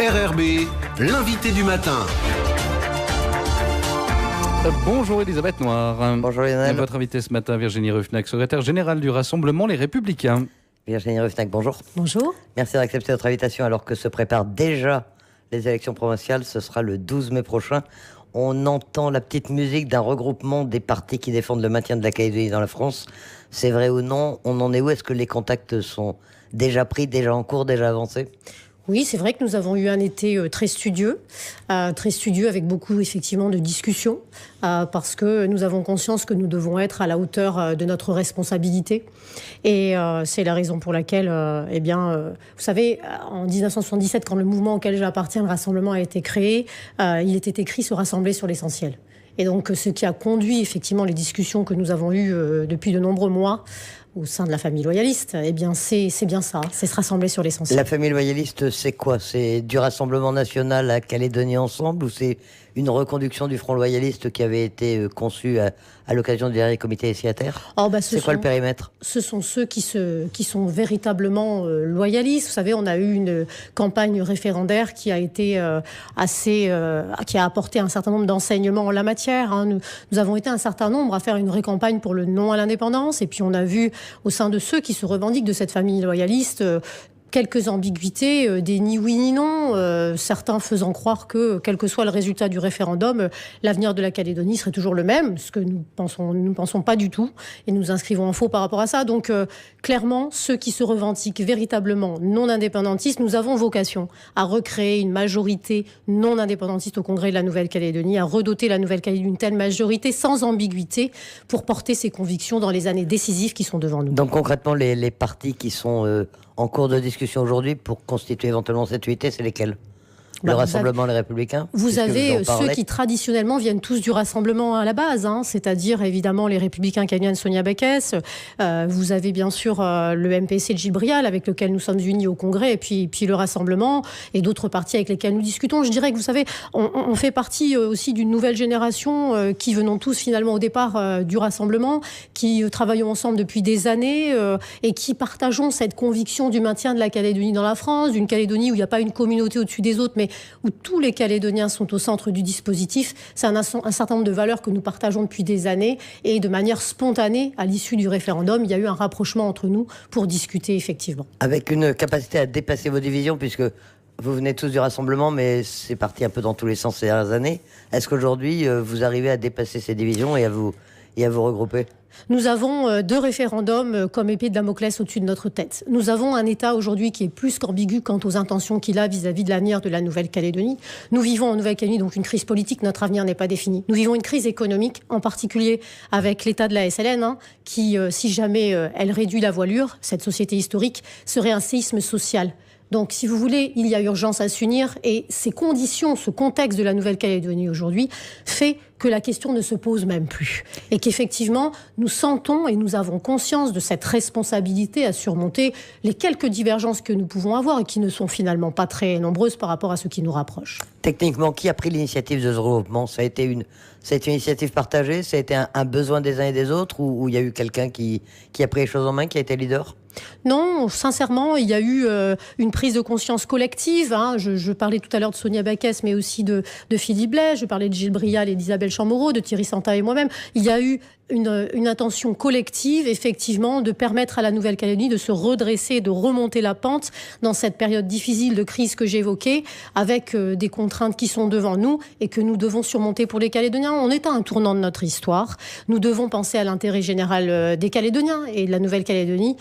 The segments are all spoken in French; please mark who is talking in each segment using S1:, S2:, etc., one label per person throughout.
S1: RRB, l'invité du matin.
S2: Bonjour Elisabeth Noir.
S3: Bonjour Lionel.
S2: Votre invité ce matin, Virginie Ruffnac, secrétaire générale du Rassemblement Les Républicains.
S3: Virginie Ruffnac, bonjour.
S4: Bonjour.
S3: Merci d'accepter notre invitation alors que se préparent déjà les élections provinciales. Ce sera le 12 mai prochain. On entend la petite musique d'un regroupement des partis qui défendent le maintien de la Calédonie dans la France. C'est vrai ou non? On en est où? Est-ce que les contacts sont déjà pris, déjà en cours, déjà avancés?
S4: Oui, c'est vrai que nous avons eu un été très studieux avec beaucoup effectivement de discussions, parce que nous avons conscience que nous devons être à la hauteur de notre responsabilité. Et c'est la raison pour laquelle, vous savez, en 1977, quand le mouvement auquel j'appartiens, le Rassemblement, a été créé, il était écrit se rassembler sur l'essentiel. Et donc, ce qui a conduit effectivement les discussions que nous avons eues depuis de nombreux mois au sein de la famille loyaliste, eh bien, c'est bien ça, c'est se rassembler sur l'essentiel.
S3: La famille loyaliste, c'est quoi? C'est du Rassemblement national à Calédonie ensemble, ou c'est une reconduction du Front loyaliste qui avait été conçu à l'occasion du dernier comité des signataires? C'est quoi le périmètre?
S4: Ce sont ceux qui sont véritablement loyalistes. Vous savez, on a eu une campagne référendaire qui a été qui a apporté un certain nombre d'enseignements en la matière. Hein. Nous avons été un certain nombre à faire une récampagne pour le non à l'indépendance, et puis on a vu au sein de ceux qui se revendiquent de cette famille loyaliste quelques ambiguïtés, des ni oui ni non, certains faisant croire que, quel que soit le résultat du référendum, l'avenir de la Calédonie serait toujours le même, ce que nous pensons pas du tout, et nous inscrivons en faux par rapport à ça. Donc, clairement, ceux qui se revendiquent véritablement non indépendantistes, nous avons vocation à recréer une majorité non indépendantiste au Congrès de la Nouvelle-Calédonie, à redoter la Nouvelle-Calédonie d'une telle majorité sans ambiguïté pour porter ses convictions dans les années décisives qui sont devant nous.
S3: Donc concrètement, les partis qui sont en cours de discussion aujourd'hui pour constituer éventuellement cette unité, c'est lesquels? Le Rassemblement, les Républicains?
S4: Vous avez ceux qui traditionnellement viennent tous du Rassemblement à la base, hein, c'est-à-dire évidemment les Républicains canadiens de Sonia Backes. Vous avez bien sûr le MPC de Gilles Brial avec lequel nous sommes unis au Congrès, et puis le Rassemblement et d'autres partis avec lesquels nous discutons. Je dirais que vous savez, on fait partie aussi d'une nouvelle génération qui venons tous finalement au départ du Rassemblement, qui travaillons ensemble depuis des années et qui partageons cette conviction du maintien de la Calédonie dans la France, d'une Calédonie où il n'y a pas une communauté au-dessus des autres, mais où tous les Calédoniens sont au centre du dispositif. C'est un certain nombre de valeurs que nous partageons depuis des années, et de manière spontanée, à l'issue du référendum, il y a eu un rapprochement entre nous pour discuter effectivement.
S3: Avec une capacité à dépasser vos divisions, puisque vous venez tous du Rassemblement, mais c'est parti un peu dans tous les sens ces dernières années. Est-ce qu'aujourd'hui, vous arrivez à dépasser ces divisions et à vous regrouper?
S4: Nous avons deux référendums comme épée de Damoclès au-dessus de notre tête. Nous avons un État aujourd'hui qui est plus qu'ambigu quant aux intentions qu'il a vis-à-vis de l'avenir de la Nouvelle-Calédonie. Nous vivons en Nouvelle-Calédonie donc une crise politique, notre avenir n'est pas défini. Nous vivons une crise économique, en particulier avec l'état de la SLN, qui, si jamais elle réduit la voilure, cette société historique, serait un séisme social. Donc, si vous voulez, il y a urgence à s'unir, et ces conditions, ce contexte de la Nouvelle-Calédonie aujourd'hui fait que la question ne se pose même plus. Et qu'effectivement, nous sentons et nous avons conscience de cette responsabilité à surmonter les quelques divergences que nous pouvons avoir et qui ne sont finalement pas très nombreuses par rapport à ce qui nous rapproche.
S3: Techniquement, qui a pris l'initiative de ce regroupement? Ça a été une initiative partagée? Ça a été un besoin des uns et des autres? Ou il y a eu quelqu'un qui a pris les choses en main, qui a été leader?
S4: Non, sincèrement, il y a eu une prise de conscience collective. Hein. Je parlais tout à l'heure de Sonia Backes, mais aussi de Philippe Blaise. Je parlais de Gilles Brial et d'Isabelle Chamorro, de Thierry Santa et moi-même. Il y a eu une intention collective, effectivement, de permettre à la Nouvelle-Calédonie de se redresser, de remonter la pente dans cette période difficile de crise que j'évoquais, avec des contraintes qui sont devant nous et que nous devons surmonter pour les Calédoniens. On est à un tournant de notre histoire. Nous devons penser à l'intérêt général des Calédoniens et de la Nouvelle-Calédonie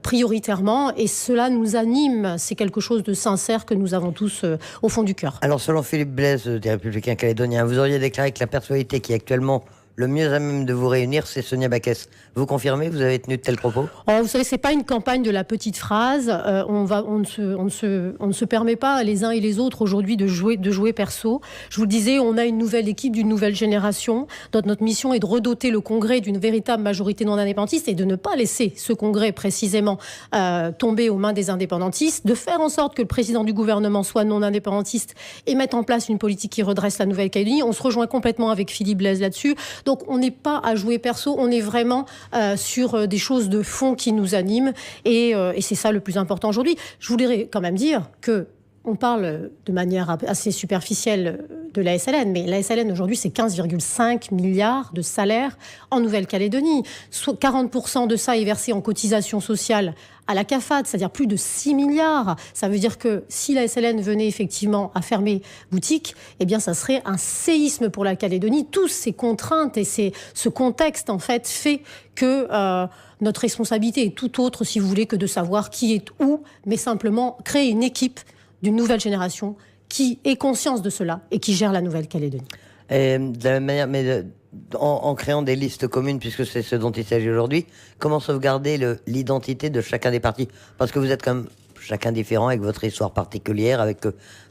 S4: prioritairement, et cela nous anime. C'est quelque chose de sincère que nous avons tous au fond du cœur.
S3: Alors, selon Philippe Blaise des Républicains calédoniens, vous auriez déclaré que la personnalité qui est actuellement le mieux à même de vous réunir, c'est Sonia Backes. Vous confirmez? Vous avez tenu de tels propos?
S4: Vous savez, c'est pas une campagne de la petite phrase. On ne se permet pas les uns et les autres aujourd'hui de jouer perso. Je vous le disais, on a une nouvelle équipe d'une nouvelle génération. Notre mission est de redoter le Congrès d'une véritable majorité non indépendantiste et de ne pas laisser ce Congrès précisément tomber aux mains des indépendantistes, de faire en sorte que le président du gouvernement soit non indépendantiste et mette en place une politique qui redresse la Nouvelle-Calédonie. On se rejoint complètement avec Philippe Blaise là-dessus. Donc on n'est pas à jouer perso, on est vraiment sur des choses de fond qui nous animent, et c'est ça le plus important aujourd'hui. Je voudrais quand même dire que on parle de manière assez superficielle de la SLN, mais la SLN aujourd'hui, c'est 15,5 milliards de salaires en Nouvelle-Calédonie. 40% de ça est versé en cotisation sociale à la CAFAD, c'est-à-dire plus de 6 milliards. Ça veut dire que si la SLN venait effectivement à fermer boutique, eh bien, ça serait un séisme pour la Calédonie. Toutes ces contraintes et ce contexte, en fait, fait que notre responsabilité est tout autre, si vous voulez, que de savoir qui est où, mais simplement créer une équipe d'une nouvelle génération qui ait conscience de cela et qui gère la Nouvelle-Calédonie.
S3: Et de la même manière, mais en créant des listes communes, puisque c'est ce dont il s'agit aujourd'hui, comment sauvegarder l'identité de chacun des partis? Parce que vous êtes comme chacun différent, avec votre histoire particulière, avec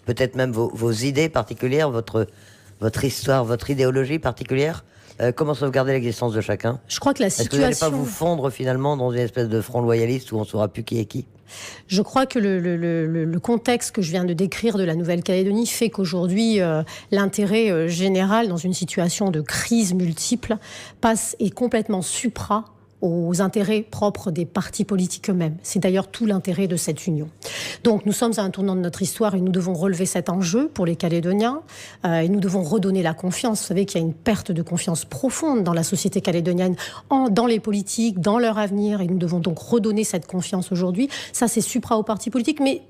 S3: peut-être même vos idées particulières, votre histoire, votre idéologie particulière. Comment sauvegarder l'existence de chacun?
S4: Je crois que la situation...
S3: Est-ce que vous n'allez pas vous fondre finalement dans une espèce de front loyaliste où on ne saura plus qui est qui?
S4: Je crois que le contexte que je viens de décrire de la Nouvelle-Calédonie fait qu'aujourd'hui, l'intérêt général dans une situation de crise multiple est complètement supra aux intérêts propres des partis politiques eux-mêmes. C'est d'ailleurs tout l'intérêt de cette union. Donc nous sommes à un tournant de notre histoire et nous devons relever cet enjeu pour les Calédoniens et nous devons redonner la confiance. Vous savez qu'il y a une perte de confiance profonde dans la société calédonienne, dans les politiques, dans leur avenir, et nous devons donc redonner cette confiance aujourd'hui. Ça, c'est supra aux partis politiques, mais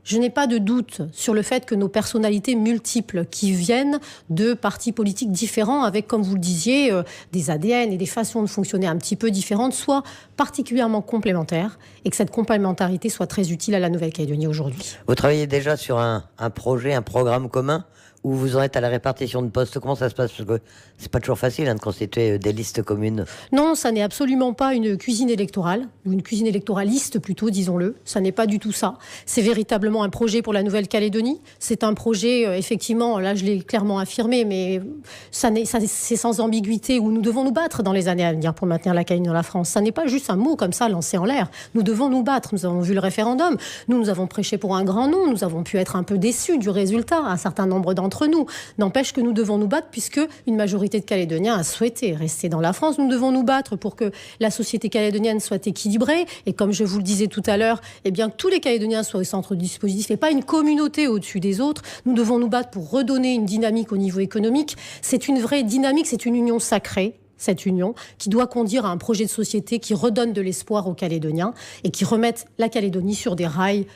S4: je n'ai pas de doute sur le fait que nos personnalités multiples qui viennent de partis politiques différents avec, comme vous le disiez, des ADN et des façons de fonctionner un petit peu différentes, soient particulièrement complémentaires et que cette complémentarité soit très utile à la Nouvelle-Calédonie aujourd'hui.
S3: Vous travaillez déjà sur un projet, un programme commun où vous en êtes à la répartition de postes? Comment ça se passe? Parce que c'est pas toujours facile de constituer des listes communes.
S4: Non, ça n'est absolument pas une cuisine électorale, ou une cuisine électoraliste plutôt, disons-le. Ça n'est pas du tout ça. C'est véritablement un projet pour la Nouvelle-Calédonie. C'est un projet, effectivement, là je l'ai clairement affirmé, mais c'est sans ambiguïté, où nous devons nous battre dans les années à venir pour maintenir la Calédonie dans la France. Ça n'est pas juste un mot comme ça lancé en l'air. Nous devons nous battre. Nous avons vu le référendum. Nous avons prêché pour un grand nom. Nous avons pu être un peu déçus du résultat. Un certain nombre d'entre nous. N'empêche que nous devons nous battre puisque une majorité de Calédoniens a souhaité rester dans la France. Nous devons nous battre pour que la société calédonienne soit équilibrée et comme je vous le disais tout à l'heure, eh bien, que tous les Calédoniens soient au centre du dispositif et pas une communauté au-dessus des autres. Nous devons nous battre pour redonner une dynamique au niveau économique. C'est une vraie dynamique, c'est une union sacrée. Cette union, qui doit conduire à un projet de société qui redonne de l'espoir aux Calédoniens et qui remette la Calédonie sur des rails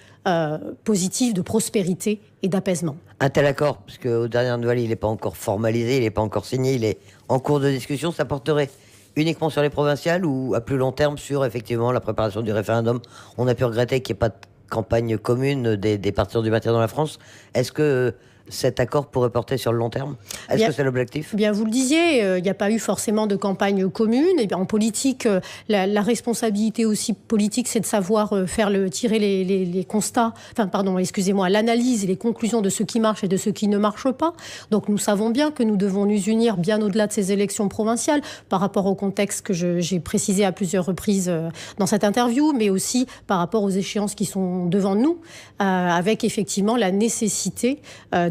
S4: positifs de prospérité et d'apaisement.
S3: Un tel accord, parce qu'aux dernières nouvelles, il n'est pas encore formalisé, il n'est pas encore signé, il est en cours de discussion, ça porterait uniquement sur les provinciales ou à plus long terme sur effectivement la préparation du référendum? On a pu regretter qu'il n'y ait pas de campagne commune des partisans du maintien dans la France. Est-ce que cet accord pourrait porter sur le long terme? Est-ce que c'est l'objectif?
S4: Bien, vous le disiez, il n'y a pas eu forcément de campagne commune. Et bien, en politique, la responsabilité aussi politique, c'est de savoir tirer les constats, l'analyse et les conclusions de ce qui marche et de ce qui ne marche pas. Donc nous savons bien que nous devons nous unir bien au-delà de ces élections provinciales par rapport au contexte que j'ai précisé à plusieurs reprises dans cette interview, mais aussi par rapport aux échéances qui sont devant nous, avec effectivement la nécessité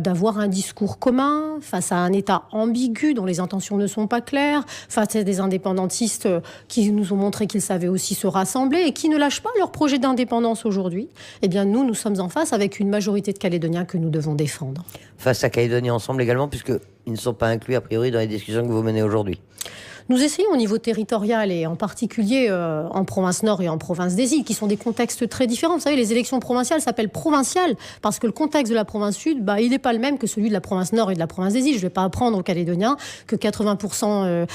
S4: d'avoir un discours commun face à un État ambigu dont les intentions ne sont pas claires, face à des indépendantistes qui nous ont montré qu'ils savaient aussi se rassembler et qui ne lâchent pas leur projet d'indépendance aujourd'hui. Eh bien, nous sommes en face avec une majorité de Calédoniens que nous devons défendre.
S3: Face à Calédonie Ensemble également, puisqu'ils ne sont pas inclus a priori dans les discussions que vous menez aujourd'hui.
S4: Nous essayons au niveau territorial et en particulier en province Nord et en province des îles, qui sont des contextes très différents. Vous savez, les élections provinciales s'appellent provinciales parce que le contexte de la province Sud, il n'est pas le même que celui de la province Nord et de la province des îles. Je ne vais pas apprendre aux Calédoniens que 80%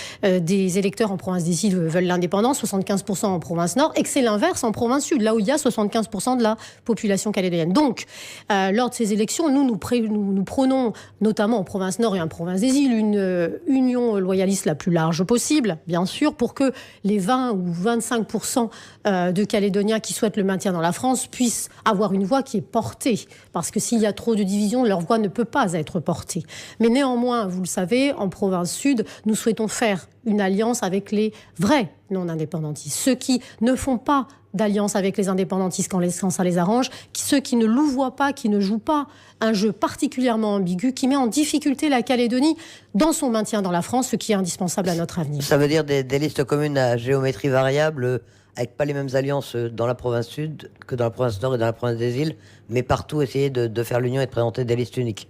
S4: des électeurs en province des îles veulent l'indépendance, 75% en province Nord, et que c'est l'inverse en province Sud, là où il y a 75% de la population calédonienne. Donc, lors de ces élections, nous prônons, notamment en province Nord et en province des îles, une union loyaliste la plus large possible, bien sûr, pour que les 20 ou 25% de Calédoniens qui souhaitent le maintien dans la France puissent avoir une voix qui est portée. Parce que s'il y a trop de divisions, leur voix ne peut pas être portée. Mais néanmoins, vous le savez, en province Sud, nous souhaitons faire une alliance avec les vrais non-indépendantistes. Ceux qui ne font pas d'alliance avec les indépendantistes quand ça les arrange, ceux qui ne louvoient pas, qui ne jouent pas un jeu particulièrement ambigu, qui met en difficulté la Calédonie dans son maintien dans la France, ce qui est indispensable à notre avenir.
S3: Ça veut dire des listes communes à géométrie variable, avec pas les mêmes alliances dans la province sud que dans la province nord et dans la province des îles, mais partout essayer de faire l'union et de présenter des listes uniques.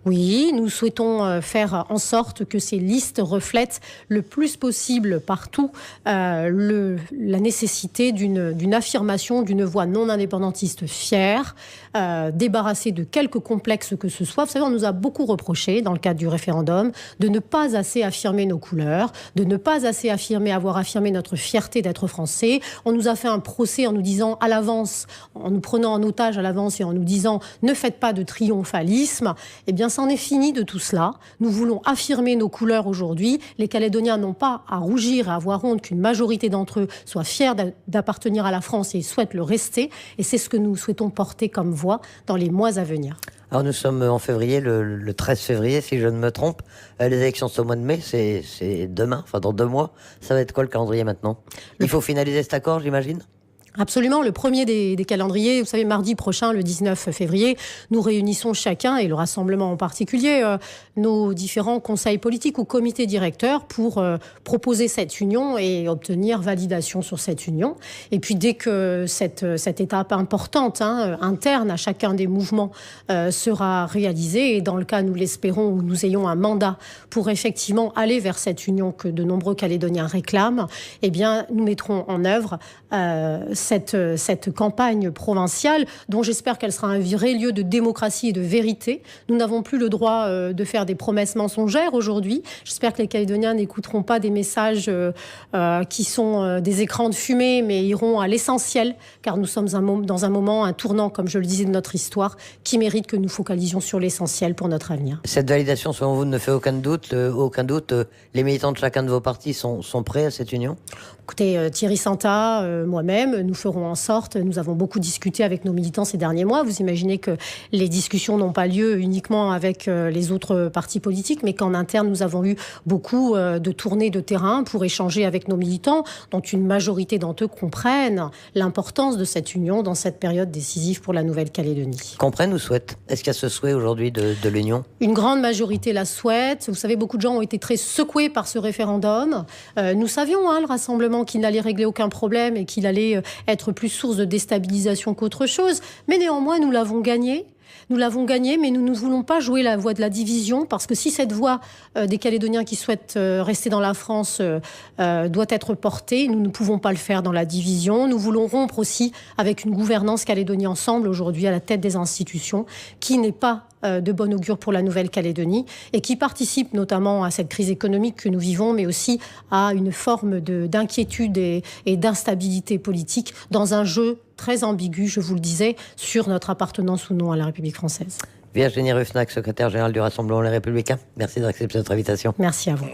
S4: Oui, nous souhaitons faire en sorte que ces listes reflètent le plus possible partout la nécessité d'une affirmation d'une voix non indépendantiste fière, débarrassée de quelque complexe que ce soit. Vous savez, on nous a beaucoup reproché, dans le cadre du référendum, de ne pas assez affirmer nos couleurs, de ne pas assez avoir affirmé notre fierté d'être français. On nous a fait un procès en nous disant à l'avance, en nous prenant en otage à l'avance et en nous disant « ne faites pas de triomphalisme ». Eh bien, c'en est fini de tout cela. Nous voulons affirmer nos couleurs aujourd'hui. Les Calédoniens n'ont pas à rougir et à avoir honte qu'une majorité d'entre eux soient fiers d'appartenir à la France et souhaitent le rester. Et c'est ce que nous souhaitons porter comme voix dans les mois à venir.
S3: Alors nous sommes en février, le 13 février, si je ne me trompe. Les élections sont au mois de mai, c'est demain, enfin dans 2 mois. Ça va être quoi le calendrier maintenant ? Il faut finaliser cet accord, j'imagine ?
S4: Absolument, le premier des calendriers, vous savez, mardi prochain, le 19 février, nous réunissons chacun, et le rassemblement en particulier, nos différents conseils politiques ou comités directeurs pour proposer cette union et obtenir validation sur cette union. Et puis dès que cette étape importante, interne à chacun des mouvements, sera réalisée, et dans le cas, nous l'espérons, où nous ayons un mandat pour effectivement aller vers cette union que de nombreux Calédoniens réclament, eh bien, nous mettrons en œuvre cette campagne provinciale, dont j'espère qu'elle sera un vrai lieu de démocratie et de vérité. Nous n'avons plus le droit de faire des promesses mensongères aujourd'hui. J'espère que les Calédoniens n'écouteront pas des messages qui sont des écrans de fumée, mais iront à l'essentiel, car nous sommes dans un moment, un tournant, comme je le disais, de notre histoire, qui mérite que nous focalisions sur l'essentiel pour notre avenir.
S3: Cette validation, selon vous, ne fait aucun doute. Les militants de chacun de vos partis sont prêts à cette union ?
S4: Écoutez, Thierry Santa, moi-même, nous ferons en sorte, nous avons beaucoup discuté avec nos militants ces derniers mois. Vous imaginez que les discussions n'ont pas lieu uniquement avec les autres partis politiques, mais qu'en interne, nous avons eu beaucoup de tournées de terrain pour échanger avec nos militants, dont une majorité d'entre eux comprennent l'importance de cette union dans cette période décisive pour la Nouvelle-Calédonie.
S3: Comprennent ou souhaitent ? Est-ce qu'il y a ce souhait aujourd'hui de l'union ?
S4: Une grande majorité la souhaite. Vous savez, beaucoup de gens ont été très secoués par ce référendum. Nous savions, le rassemblement, qu'il n'allait régler aucun problème et qu'il allait être plus source de déstabilisation qu'autre chose. Mais néanmoins, nous l'avons gagné. Nous l'avons gagné, mais nous ne voulons pas jouer la voie de la division, parce que si cette voie des Calédoniens qui souhaitent rester dans la France doit être portée, nous ne pouvons pas le faire dans la division. Nous voulons rompre aussi avec une gouvernance Calédonie Ensemble, aujourd'hui à la tête des institutions, qui n'est pas de bon augure pour la Nouvelle-Calédonie et qui participe notamment à cette crise économique que nous vivons, mais aussi à une forme d'inquiétude et d'instabilité politique dans un jeu très ambigu, je vous le disais, sur notre appartenance ou non à la République française.
S3: Virginie Ruffnac, secrétaire générale du Rassemblement Les Républicains, merci d'accepter notre invitation.
S4: Merci à vous.